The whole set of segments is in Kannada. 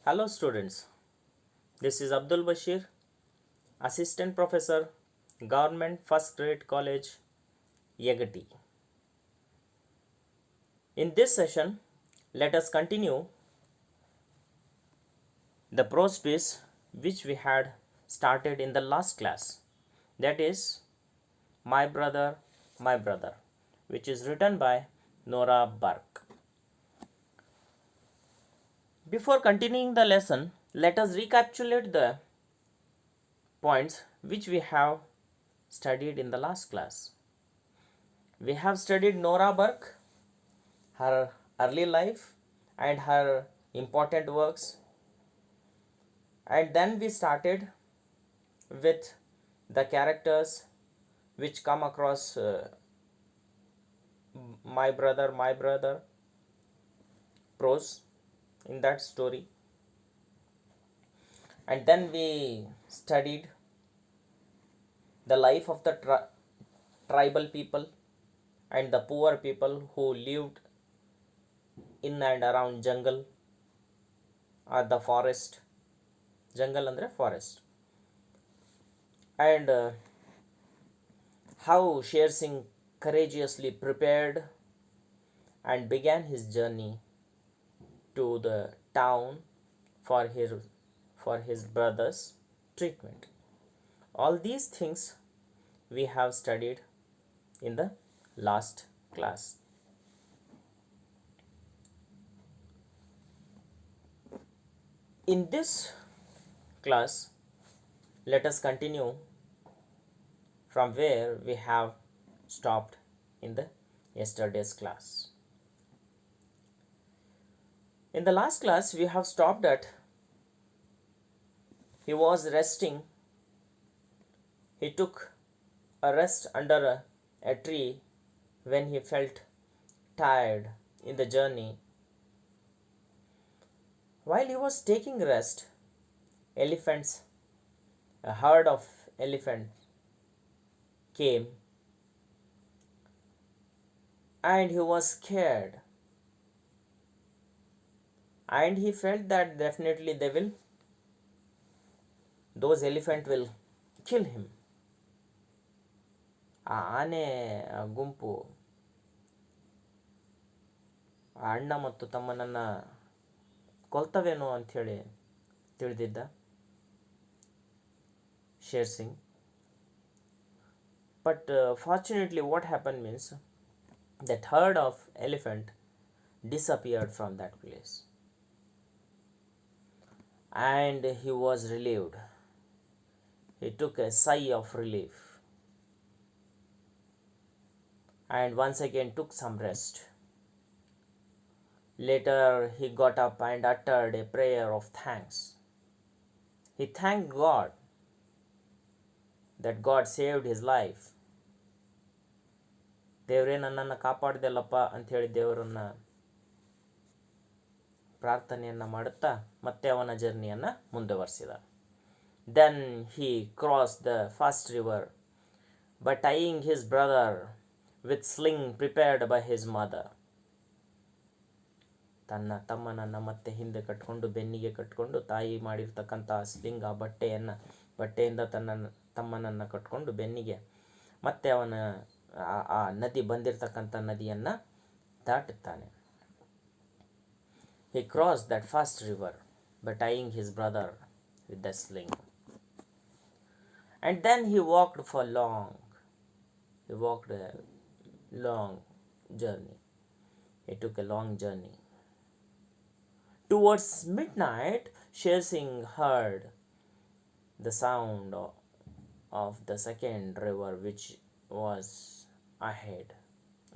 Hello students, this is Abdul Bashir, Assistant Professor, Government First Grade College, Yagati. In this session, let us continue the prose piece which we had started in the last class. That is My Brother, which is written by Norah Burke. Before continuing the lesson, let us recapitulate the points which we have studied in the last class. We have studied Norah Burke, her early life, and her important works, and then we started with the characters which come across my brother prose in that story, and then we studied the life of the tribal people and the poor people who lived in and around jungle or the forest. Jungle andre forest. And how Sher Singh courageously prepared and began his journey to the town for his brother's treatment. All these things we have studied in the last class. In this class, let us continue from where we have stopped in the yesterday's class. In the last class, we have stopped at he was resting. He took a rest under a tree when he felt tired in the journey. While he was taking rest, a herd of elephants came and he was scared. And he felt that definitely those elephants will kill him. ಆ ಆನೆ ಗುಂಪು ಅಣ್ಣ ಮತ್ತು ತಮ್ಮನನ್ನ ಕೊಲ್ತವೇನೋ ಅಂಥೇಳಿ ತಿಳಿದಿದ್ದ Sher Singh. But fortunately what happened means that herd of elephant disappeared from that place. And he was relieved. He took a sigh of relief. And once again took some rest. Later he got up and uttered a prayer of thanks. He thanked God that God saved his life. ದೇವರೇ ನನ್ನನ್ನು ಕಾಪಾಡ್ದಲ್ಲಪ್ಪ ಅಂಥೇಳಿ ದೇವರನ್ನ ಪ್ರಾರ್ಥನೆಯನ್ನು ಮಾಡುತ್ತಾ ಮತ್ತೆ ಅವನ ಜರ್ನಿಯನ್ನು ಮುಂದುವರಿಸಿದ. Then he crossed the first river by tying his brother with sling prepared by his mother. ತನ್ನ ತಮ್ಮನನ್ನು ಮತ್ತೆ ಹಿಂದೆ ಕಟ್ಕೊಂಡು ಬೆನ್ನಿಗೆ ಕಟ್ಕೊಂಡು ತಾಯಿ ಮಾಡಿರ್ತಕ್ಕಂಥ ಸ್ಲಿಂಗ್ ಆ ಬಟ್ಟೆಯಿಂದ ತಮ್ಮನನ್ನು ಕಟ್ಕೊಂಡು ಬೆನ್ನಿಗೆ ಮತ್ತೆ ಅವನ ಆ ನದಿ ಬಂದಿರತಕ್ಕಂಥ ನದಿಯನ್ನು ದಾಟುತ್ತಾನೆ. He crossed that first river by tying his brother with the sling. And then he walked a long journey. He took a long journey. Towards midnight, Sher Singh heard the sound of the second river which was ahead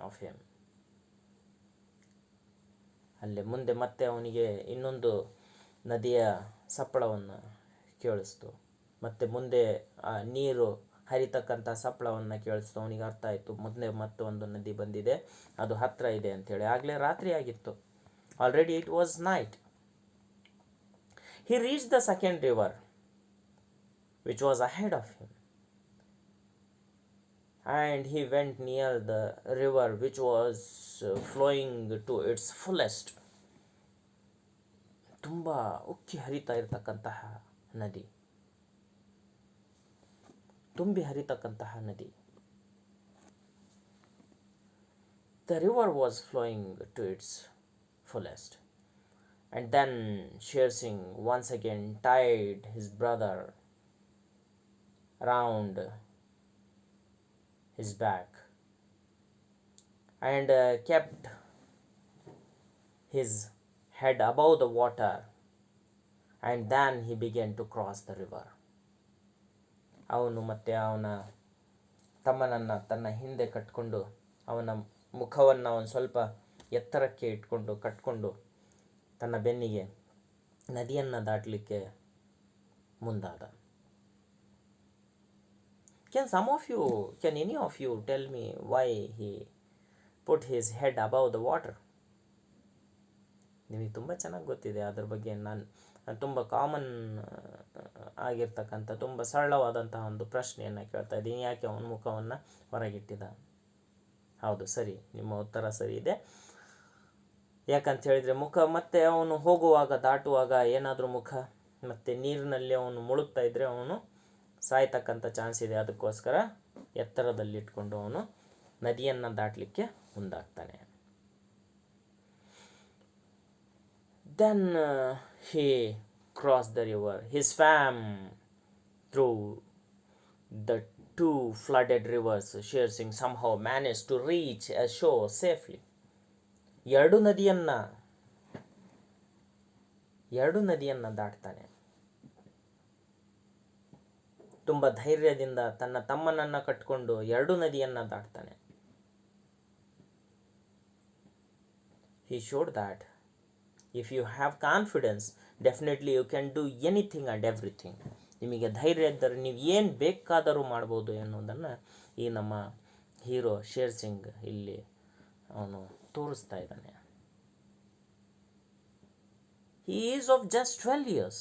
of him. ಅಲ್ಲಿ ಮುಂದೆ ಮತ್ತೆ ಅವನಿಗೆ ಇನ್ನೊಂದು ನದಿಯ ಸಪ್ಪಳವನ್ನು ಕೇಳಿಸ್ತು. ಮತ್ತೆ ಮುಂದೆ ಆ ನೀರು ಹರಿತಕ್ಕಂಥ ಸಪ್ಪಳವನ್ನು ಕೇಳಿಸ್ತು. ಅವನಿಗೆ ಅರ್ಥ ಆಯಿತು ಮುಂದೆ ಮತ್ತೊಂದು ನದಿ ಬಂದಿದೆ, ಅದು ಹತ್ತಿರ ಇದೆ ಅಂಥೇಳಿ. ಆಗಲೇ ರಾತ್ರಿ ಆಗಿತ್ತು. Already it was night. He reached the second river which was ahead of him. And he went near the river which was flowing to its fullest. ತುಂಬ ಉಕ್ಕಿ ಹರಿತಾ ಇರತಕ್ಕಂತಹ ನದಿ, ತುಂಬಿ ಹರಿತಕ್ಕಂತಹ ನದಿ. The river was flowing to its fullest. And then Sher Singh once again tied his brother around his back and kept his head above the water, and then he began to cross the river. ಅವನು ಮತ್ತೆ ಅವನ ತಮ್ಮನನ್ನು ತನ್ನ ಹಿಂದೆ ಕಟ್ಕೊಂಡು ಅವನ ಮುಖವನ್ನು ಅವನು ಸ್ವಲ್ಪ ಎತ್ತರಕ್ಕೆ ಇಟ್ಕೊಂಡು ಕಟ್ಕೊಂಡು ತನ್ನ ಬೆನ್ನಿಗೆ ನದಿಯನ್ನು ದಾಟಲಿಕ್ಕೆ ಮುಂದಾದ. Can any of you tell me why he put his head above the water? ನಿಮಗೆ ತುಂಬ ಚೆನ್ನಾಗಿ ಗೊತ್ತಿದೆ ಅದ್ರ ಬಗ್ಗೆ. ನಾನು ತುಂಬ ಕಾಮನ್ ಆಗಿರ್ತಕ್ಕಂಥ ತುಂಬ ಸರಳವಾದಂತಹ ಒಂದು ಪ್ರಶ್ನೆಯನ್ನು ಕೇಳ್ತಾ ಇದ್ದೀನಿ, ಯಾಕೆ ಅವನ ಮುಖವನ್ನು ಹೊರಗಿಟ್ಟಿದ? ಹೌದು, ಸರಿ, ನಿಮ್ಮ ಉತ್ತರ ಸರಿ ಇದೆ. ಯಾಕಂತ ಹೇಳಿದರೆ ಮುಖ ಮತ್ತೆ ಅವನು ಹೋಗುವಾಗ ದಾಟುವಾಗ ಏನಾದರೂ ಮುಖ ಮತ್ತು ನೀರಿನಲ್ಲಿ ಅವನು ಮುಳುಗ್ತಾ ಇದ್ದರೆ ಅವನು ಸಾಯ್ತಕ್ಕಂಥ ಚಾನ್ಸ್ ಇದೆ. ಅದಕ್ಕೋಸ್ಕರ ಎತ್ತರದಲ್ಲಿಟ್ಕೊಂಡು ಅವನು ನದಿಯನ್ನು ದಾಟಲಿಕ್ಕೆ ಮುಂದಾಗ್ತಾನೆ. Then he crossed the river. He swam through the two flooded rivers. Sher Singh somehow managed to reach a shore safely. ಎರಡು ನದಿಯನ್ನು ದಾಟ್ತಾನೆ. ತುಂಬ ಧೈರ್ಯದಿಂದ ತನ್ನ ತಮ್ಮನನ್ನು ಕಟ್ಕೊಂಡು ಎರಡು ನದಿಯನ್ನು ದಾಟ್ತಾನೆ. He showed that if you have confidence, definitely you can do anything and everything. ನಿಮಗೆ ಧೈರ್ಯ ಇದ್ದರೆ ನೀವು ಏನು ಬೇಕಾದರೂ ಮಾಡ್ಬೋದು ಎನ್ನುವುದನ್ನು ಈ ನಮ್ಮ ಹೀರೋ ಶೇರ್ ಸಿಂಗ್ ಇಲ್ಲಿ ಅವನು ತೋರಿಸ್ತಾ ಇದ್ದಾನೆ. He is of just 12 years.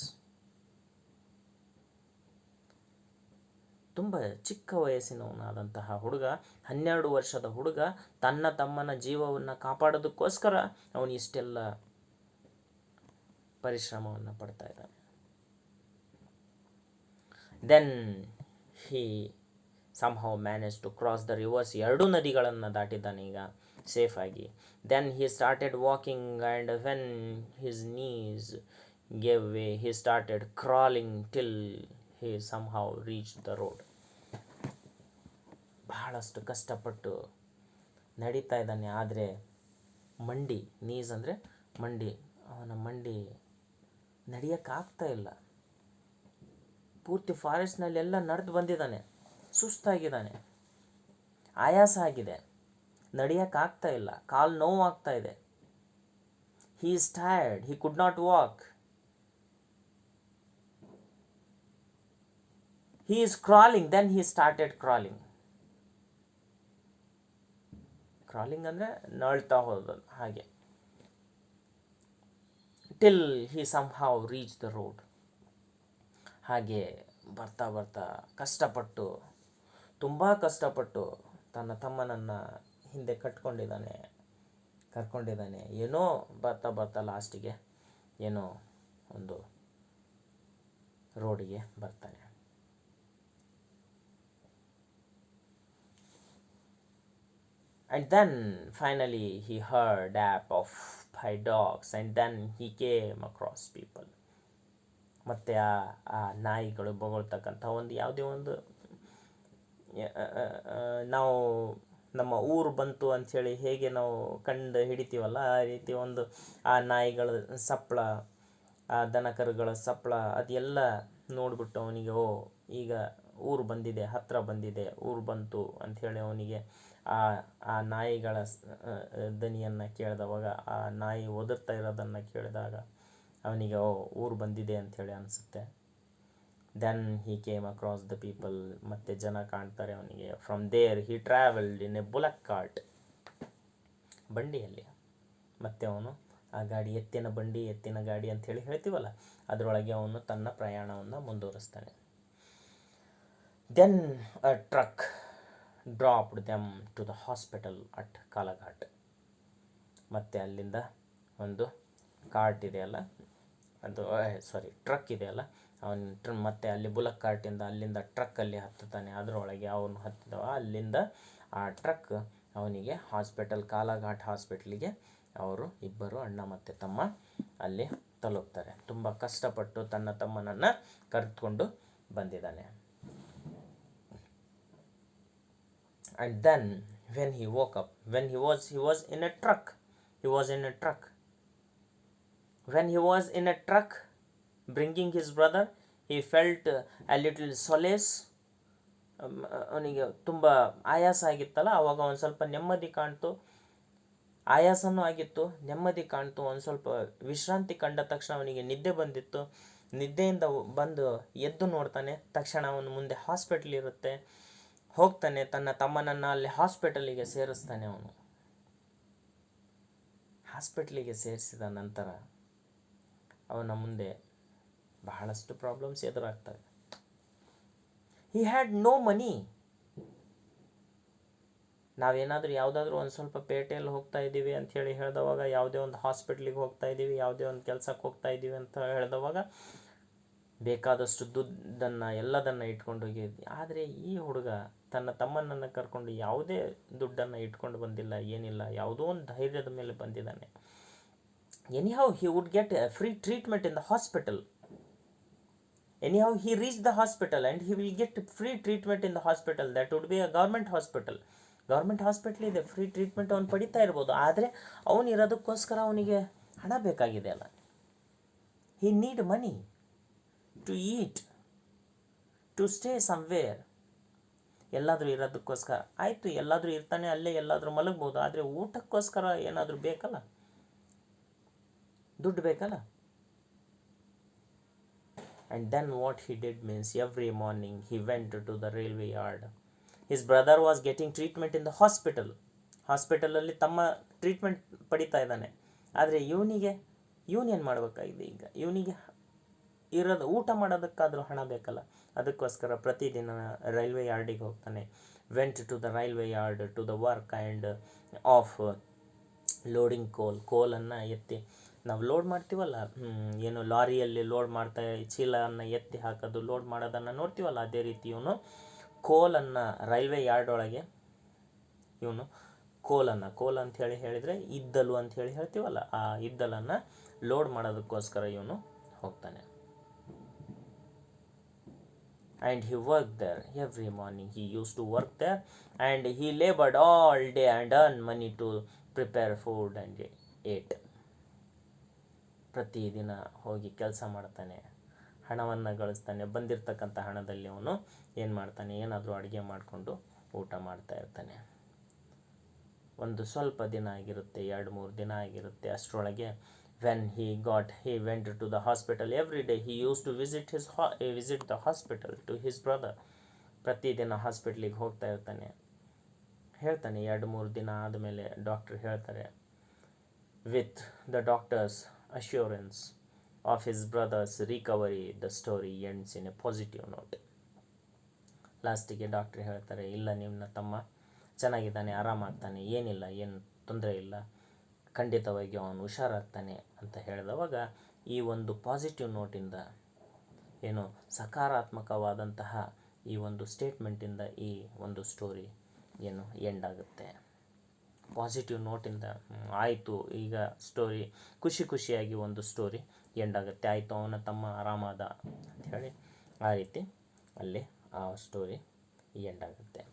ತುಂಬ ಚಿಕ್ಕ ವಯಸ್ಸಿನವನಾದಂತಹ ಹುಡುಗ, 12 ವರ್ಷದ ಹುಡುಗ ತನ್ನ ತಮ್ಮನ ಜೀವವನ್ನು ಕಾಪಾಡೋದಕ್ಕೋಸ್ಕರ ಅವನು ಇಷ್ಟೆಲ್ಲ ಪರಿಶ್ರಮವನ್ನು ಪಡ್ತಾ ಇದ್ದಾನೆ. Then he somehow managed to cross the rivers. ಎರಡು ನದಿಗಳನ್ನು ದಾಟಿದ್ದಾನೆ ಈಗ ಸೇಫ್ ಆಗಿ. Then he started walking, and when his knees gave way, he started crawling till he somehow reached the road. ಬಹಳಷ್ಟು ಕಷ್ಟಪಟ್ಟು ನಡೀತಾ ಇದ್ದಾನೆ, ಆದರೆ ಮಂಡಿ, ನೀಸ್ ಅಂದರೆ ಮಂಡಿ, ಅವನ ಮಂಡಿ ನಡೆಯೋಕ್ಕಾಗ್ತಾ ಇಲ್ಲ. ಪೂರ್ತಿ ಫಾರೆಸ್ಟ್ನಲ್ಲೆಲ್ಲ ನಡೆದು ಬಂದಿದ್ದಾನೆ, ಸುಸ್ತಾಗಿದ್ದಾನೆ, ಆಯಾಸ ಆಗಿದೆ, ನಡೆಯೋಕ್ಕಾಗ್ತಾ ಇಲ್ಲ, ಕಾಲು ನೋವಾಗ್ತಾ ಇದೆ. He is tired, he could not walk. He is crawling, then he started crawling. Crawling ಅಂದರೆ ನಳ್ತಾ ಹೋದ ಹಾಗೆ. Till he somehow reached the road. ಹಾಗೆ ಬರ್ತಾ ಬರ್ತಾ ಕಷ್ಟಪಟ್ಟು, ತುಂಬ ಕಷ್ಟಪಟ್ಟು ತನ್ನ ತಮ್ಮನನ್ನು ಹಿಂದೆ ಕರ್ಕೊಂಡಿದ್ದಾನೆ. ಏನೋ ಬರ್ತಾ ಲಾಸ್ಟಿಗೆ ಏನೋ ಒಂದು ರೋಡಿಗೆ ಬರ್ತಾನೆ. And then finally he heard yap of 5 dogs, and then he came across people. ಮತ್ತು ಆ ನಾಯಿಗಳು ಬೊಗಳ್ತಕ್ಕಂಥ ಒಂದು ಯಾವುದೇ ಒಂದು ನಾವು ನಮ್ಮ ಊರು ಬಂತು ಅಂಥೇಳಿ ಹೇಗೆ ನಾವು ಕಂಡು ಹಿಡಿತೀವಲ್ಲ, ಆ ರೀತಿ ಒಂದು ಆ ನಾಯಿಗಳ ಸಪ್ಪಳ, ಆ ದನಕರುಗಳ ಸಪ್ಪಳ ಅದೆಲ್ಲ ನೋಡಿಬಿಟ್ಟು ಅವನಿಗೆ ಈಗ ಊರು ಬಂದಿದೆ, ಹತ್ತಿರ ಬಂದಿದೆ, ಊರು ಬಂತು ಅಂಥೇಳಿ ಅವನಿಗೆ ಆ ನಾಯಿಗಳ ದನಿಯನ್ನು ಕೇಳಿದವಾಗ, ಆ ನಾಯಿ ಒದರ್ತಾ ಇರೋದನ್ನು ಕೇಳಿದಾಗ ಅವನಿಗೆ ಊರು ಬಂದಿದೆ ಅಂಥೇಳಿ ಅನಿಸುತ್ತೆ. Then he came across the people, ಮತ್ತು ಜನ ಕಾಣ್ತಾರೆ ಅವನಿಗೆ. From there he travelled in a bullock cart, ಬಂಡಿಯಲ್ಲಿ. ಮತ್ತು ಅವನು ಆ ಗಾಡಿ, ಎತ್ತಿನ ಗಾಡಿ ಅಂಥೇಳಿ ಹೇಳ್ತೀವಲ್ಲ, ಅದರೊಳಗೆ ಅವನು ತನ್ನ ಪ್ರಯಾಣವನ್ನು ಮುಂದುವರಿಸ್ತಾನೆ. Then a truck dropped them to the hospital at Kalaghat. ಮತ್ತು ಅಲ್ಲಿಂದ ಒಂದು ಕಾರ್ಟ್ ಇದೆಯಲ್ಲ, ಅದು ಸಾರಿ ಟ್ರಕ್ ಇದೆಯಲ್ಲ, ಅವನು ಮತ್ತೆ ಅಲ್ಲಿ ಬುಲಕ್ ಕಾರ್ಟಿಂದ ಅಲ್ಲಿಂದ ಟ್ರಕ್ಕಲ್ಲಿ ಹತ್ತುತ್ತಾನೆ. ಅದರೊಳಗೆ ಅವನು ಹತ್ತಿದವ, ಅಲ್ಲಿಂದ ಆ ಟ್ರಕ್ ಅವನಿಗೆ ಹಾಸ್ಪಿಟಲ್, ಕಾಲಾಘಾಟ್ ಹಾಸ್ಪಿಟ್ಲಿಗೆ ಅವರು ಇಬ್ಬರು ಅಣ್ಣ ಮತ್ತು ತಮ್ಮ ಅಲ್ಲಿ ತಲುಪ್ತಾರೆ. ತುಂಬ ಕಷ್ಟಪಟ್ಟು ತನ್ನ ತಮ್ಮನನ್ನು ಕರೆದುಕೊಂಡು ಬಂದಿದ್ದಾನೆ. And then when he woke up, when he was in a truck, when he was in a truck bringing his brother, he felt a little solace. ಅವನಿಗೆ ತುಂಬ ಆಯಾಸ ಆಗಿತ್ತಲ್ಲ, ಆವಾಗ ಒಂದು ಸ್ವಲ್ಪ ನೆಮ್ಮದಿ ಕಾಣ್ತು. ಆಯಾಸನೂ ಆಗಿತ್ತು, ನೆಮ್ಮದಿ ಕಾಣ್ತು. ಒಂದು ಸ್ವಲ್ಪ ವಿಶ್ರಾಂತಿ ಕಂಡ ತಕ್ಷಣ ಅವನಿಗೆ ನಿದ್ದೆ ಬಂದಿತ್ತು. ನಿದ್ದೆಯಿಂದ ಬಂದು ಎದ್ದು ನೋಡ್ತಾನೆ. ತಕ್ಷಣ ಅವನು ಮುಂದೆ ಹಾಸ್ಪಿಟಲ್ ಇರುತ್ತೆ. ಹೋಗ್ತಾನೆ, ತನ್ನ ತಮ್ಮನನ್ನು ಅಲ್ಲಿ ಹಾಸ್ಪಿಟಲಿಗೆ ಸೇರಿಸ್ತಾನೆ. ಅವನು ಹಾಸ್ಪಿಟ್ಲಿಗೆ ಸೇರಿಸಿದ ನಂತರ ಅವನ ಮುಂದೆ ಬಹಳಷ್ಟು ಪ್ರಾಬ್ಲಮ್ಸ್ ಎದುರಾಗ್ತವೆ. He had no money. ನಾವೇನಾದರೂ ಯಾವುದಾದ್ರೂ ಒಂದು ಸ್ವಲ್ಪ ಪೇಟೆಯಲ್ಲಿ ಹೋಗ್ತಾ ಇದ್ದೀವಿ ಅಂಥೇಳಿ ಹೇಳಿದವಾಗ, ಯಾವುದೇ ಒಂದು ಹಾಸ್ಪಿಟ್ಲಿಗೆ ಹೋಗ್ತಾ ಇದ್ದೀವಿ, ಯಾವುದೇ ಒಂದು ಕೆಲಸಕ್ಕೆ ಹೋಗ್ತಾ ಇದ್ದೀವಿ ಅಂತ ಹೇಳಿದವಾಗ ಬೇಕಾದಷ್ಟು ದುಡ್ಡನ್ನು ಎಲ್ಲದನ್ನು ಇಟ್ಕೊಂಡು ಹೋಗಿದ್ವಿ. ಆದರೆ ಈ ಹುಡುಗ ತನ್ನ ತಮ್ಮನನ್ನು ಕರ್ಕೊಂಡು ಯಾವುದೇ ದುಡ್ಡನ್ನು ಇಟ್ಕೊಂಡು ಬಂದಿಲ್ಲ, ಏನಿಲ್ಲ. ಯಾವುದೋ ಒಂದು ಧೈರ್ಯದ ಮೇಲೆ ಬಂದಿದ್ದಾನೆ. Anyhow he would get a free treatment in the hospital. Anyhow he reached the hospital and he will get free treatment in the hospital. That would be a government hospital. Government hospital ಇದೆ, ಫ್ರೀ ಟ್ರೀಟ್ಮೆಂಟ್ ಅವನು ಪಡಿತಾ ಇರ್ಬೋದು. ಆದರೆ ಅವನಿರೋದಕ್ಕೋಸ್ಕರ ಅವನಿಗೆ ಹಣ ಬೇಕಾಗಿದೆ ಅಲ್ಲ. he need money to eat, to stay somewhere. ಎಲ್ಲಾದರೂ ಇರೋದಕ್ಕೋಸ್ಕರ ಆಯಿತು, ಎಲ್ಲಾದರೂ ಇರ್ತಾನೆ, ಅಲ್ಲೇ ಎಲ್ಲಾದರೂ ಮಲಗ್ಬೋದು. ಆದರೆ ಊಟಕ್ಕೋಸ್ಕರ ಏನಾದರೂ ಬೇಕಲ್ಲ, ದುಡ್ಡು ಬೇಕಲ್ಲ. And then what he did means, every morning he went to the railway yard. His brother was getting treatment in the hospital. ಹಾಸ್ಪಿಟಲಲ್ಲಿ ತಮ್ಮ ಟ್ರೀಟ್ಮೆಂಟ್ ಪಡಿತಾ ಇದ್ದಾನೆ. ಆದರೆ ಇವನೇನು ಮಾಡಬೇಕಾಗಿದೆ? ಈಗ ಇವನಿಗೆ ಇರೋದು ಊಟ ಮಾಡೋದಕ್ಕಾದರೂ ಹಣ ಬೇಕಲ್ಲ. ಅದಕ್ಕೋಸ್ಕರ ಪ್ರತಿದಿನ ರೈಲ್ವೆ ಯಾರ್ಡಿಗೆ ಹೋಗ್ತಾನೆ. Went to the railway yard to the work and offloading ಕೋಲನ್ನು ಎತ್ತಿ, ನಾವು ಲೋಡ್ ಮಾಡ್ತೀವಲ್ಲ, ಏನು ಲಾರಿಯಲ್ಲಿ ಲೋಡ್ ಮಾಡ್ತಾ ಚೀಲವನ್ನು ಎತ್ತಿ ಹಾಕೋದು, ಲೋಡ್ ಮಾಡೋದನ್ನು ನೋಡ್ತೀವಲ್ಲ, ಅದೇ ರೀತಿ ಇವನು ಕೋಲನ್ನು ರೈಲ್ವೆ ಯಾರ್ಡ್ ಒಳಗೆ ಇವನು ಕೋಲ್ ಅಂತ ಹೇಳಿದರೆ ಇದ್ದಲು ಅಂತ ಹೇಳ್ತೀವಲ್ಲ, ಆ ಇದ್ದಲನ್ನು ಲೋಡ್ ಮಾಡೋದಕ್ಕೋಸ್ಕರ ಇವನು ಹೋಗ್ತಾನೆ. And he worked there every morning. He used to work there and he labored all day and earned money to prepare food and ate. ಪ್ರತಿದಿನ ಹೋಗಿ ಕೆಲಸ ಮಾಡ್ತಾನೆ, ಹಣವನ್ನು ಗಳಿಸ್ತಾನೆ. ಬಂದಿರತಕ್ಕಂಥ ಹಣದಲ್ಲಿ ಅವನು ಏನು ಮಾಡ್ತಾನೆ, ಏನಾದರೂ ಅಡುಗೆ ಮಾಡಿಕೊಂಡು ಊಟ ಮಾಡ್ತಾ ಇರ್ತಾನೆ. ಒಂದು ಸ್ವಲ್ಪ ದಿನ ಆಗಿರುತ್ತೆ, 2-3 ದಿನ ಆಗಿರುತ್ತೆ. ಅಷ್ಟರೊಳಗೆ when he went to the hospital every day. He used to visit the hospital to his brother. ಪ್ರತಿದಿನ ಹಾಸ್ಪಿಟ್ಲಿಗೆ ಹೋಗ್ತಾ ಇರ್ತಾನೆ. ಹೇಳ್ತಾನೆ, 2-3 ದಿನ ಆದಮೇಲೆ ಡಾಕ್ಟರ್ ಹೇಳ್ತಾರೆ, with the doctor's assurance of his brother's recovery, the story ends in a positive note. ಲಾಸ್ಟಿಗೆ ಡಾಕ್ಟರ್ ಹೇಳ್ತಾರೆ, ಇಲ್ಲ, ನಿಮ್ಮ ತಮ್ಮ ಚೆನ್ನಾಗಿದ್ದಾನೆ, ಆರಾಮಾಗ್ತಾನೆ, ಏನಿಲ್ಲ, ಏನು ತೊಂದರೆ ಇಲ್ಲ, ಖಂಡಿತವಾಗಿ ಅವನು ಹುಷಾರಾಗ್ತಾನೆ ಅಂತ ಹೇಳಿದವಾಗ ಈ ಒಂದು ಪಾಸಿಟಿವ್ ನೋಟಿಂದ, ಏನು ಸಕಾರಾತ್ಮಕವಾದಂತಹ ಈ ಒಂದು ಸ್ಟೇಟ್ಮೆಂಟಿಂದ ಈ ಒಂದು ಸ್ಟೋರಿ ಏನು ಎಂಡ್ ಆಗುತ್ತೆ. ಪಾಸಿಟಿವ್ ನೋಟಿಂದ ಆಯಿತು, ಈಗ ಸ್ಟೋರಿ ಖುಷಿಯಾಗಿ ಒಂದು ಸ್ಟೋರಿ ಎಂಡ್ ಆಗುತ್ತೆ. ಆಯಿತು, ಅವನ ತಮ್ಮ ಆರಾಮಾದ ಅಂಥೇಳಿ ಆ ರೀತಿ ಅಲ್ಲಿ ಆ ಸ್ಟೋರಿ ಎಂಡ್ ಆಗುತ್ತೆ.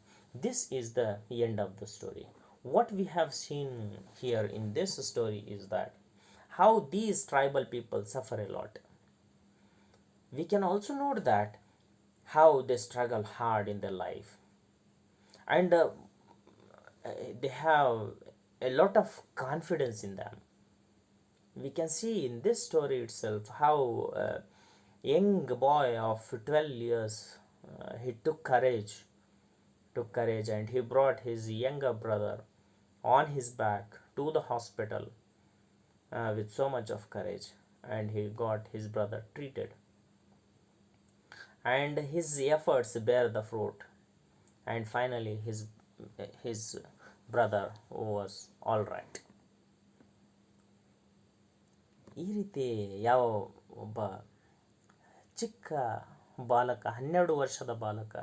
This is the end of the story. What we have seen here in this story is that how these tribal people suffer a lot. We can also note that how they struggle hard in their life, and they have a lot of confidence in them. We can see in this story itself how a young boy of 12 years he took courage and he brought his younger brother on his back to the hospital with so much of courage, and he got his brother treated, and his efforts bear the fruit, and finally his brother was all right. ಈ ರೀತಿ ಯಾವ ಒಬ್ಬ ಚಿಕ್ಕ ಬಾಲಕ, 12 ವರ್ಷದ ಬಾಲಕ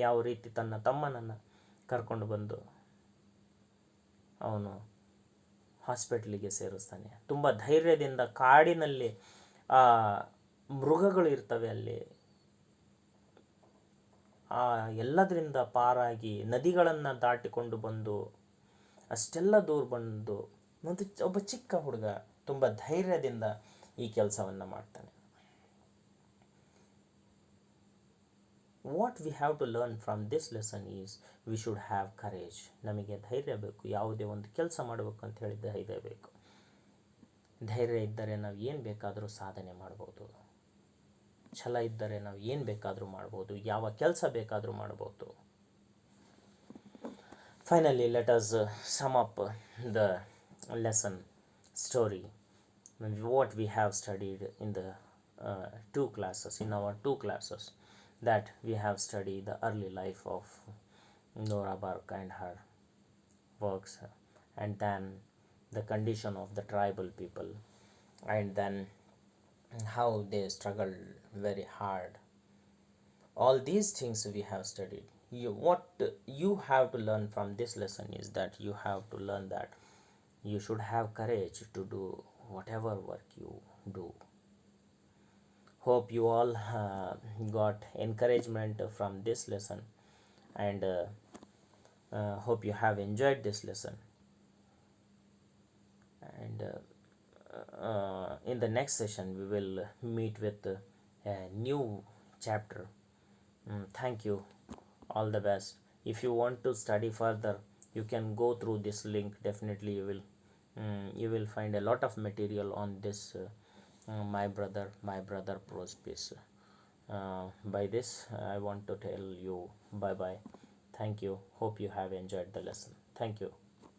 ಯಾವ ರೀತಿ ತನ್ನ ತಮ್ಮನನ್ನು ಕರ್ಕೊಂಡು ಬಂದು ಅವನು ಹಾಸ್ಪಿಟ್ಲಿಗೆ ಸೇರಿಸ್ತಾನೆ. ತುಂಬ ಧೈರ್ಯದಿಂದ ಕಾಡಿನಲ್ಲಿ ಆ ಮೃಗಗಳು ಇರ್ತವೆ ಅಲ್ಲಿ, ಆ ಎಲ್ಲದರಿಂದ ಪಾರಾಗಿ ನದಿಗಳನ್ನು ದಾಟಿಕೊಂಡು ಬಂದು ಅಷ್ಟೆಲ್ಲ ದೂರ ಬಂದು ಒಬ್ಬ ಚಿಕ್ಕ ಹುಡುಗ ತುಂಬ ಧೈರ್ಯದಿಂದ ಈ ಕೆಲಸವನ್ನು ಮಾಡ್ತಾನೆ. What we have to learn from this lesson is we should have courage. ನಮಗೆ ಧೈರ್ಯ ಬೇಕು. ಯಾವುದೇ ಒಂದು ಕೆಲಸ ಮಾಡಬೇಕು ಅಂತ ಹೇಳಿ ಧೈರ್ಯ ಬೇಕು. ಧೈರ್ಯ ಇದ್ದರೆ ನಾವು ಏನು ಬೇಕಾದರೂ ಸಾಧನೆ ಮಾಡ್ಬೋದು. ಛಲ ಇದ್ದರೆ ನಾವು ಏನು ಬೇಕಾದರೂ ಮಾಡ್ಬೋದು. ಯಾವ ಕೆಲಸ ಬೇಕಾದರೂ ಮಾಡ್ಬೋದು. Finally, let us sum up the lesson story, what we have studied in the in our two classes, that we have studied the early life of Norah Burke and her works, and then the condition of the tribal people, and then how they struggled very hard. All these things we have studied. What you have to learn from this lesson is that you have to learn that you should have courage to do whatever work you do. Hope you all got encouragement from this lesson, and hope you have enjoyed this lesson. And in the next session we will meet with a new chapter. Thank you. All the best. If you want to study further, you can go through this link. Definitely you will find a lot of material on this my brother prose piece. By this I want to tell you bye bye. Thank you. Hope you have enjoyed the lesson. Thank you.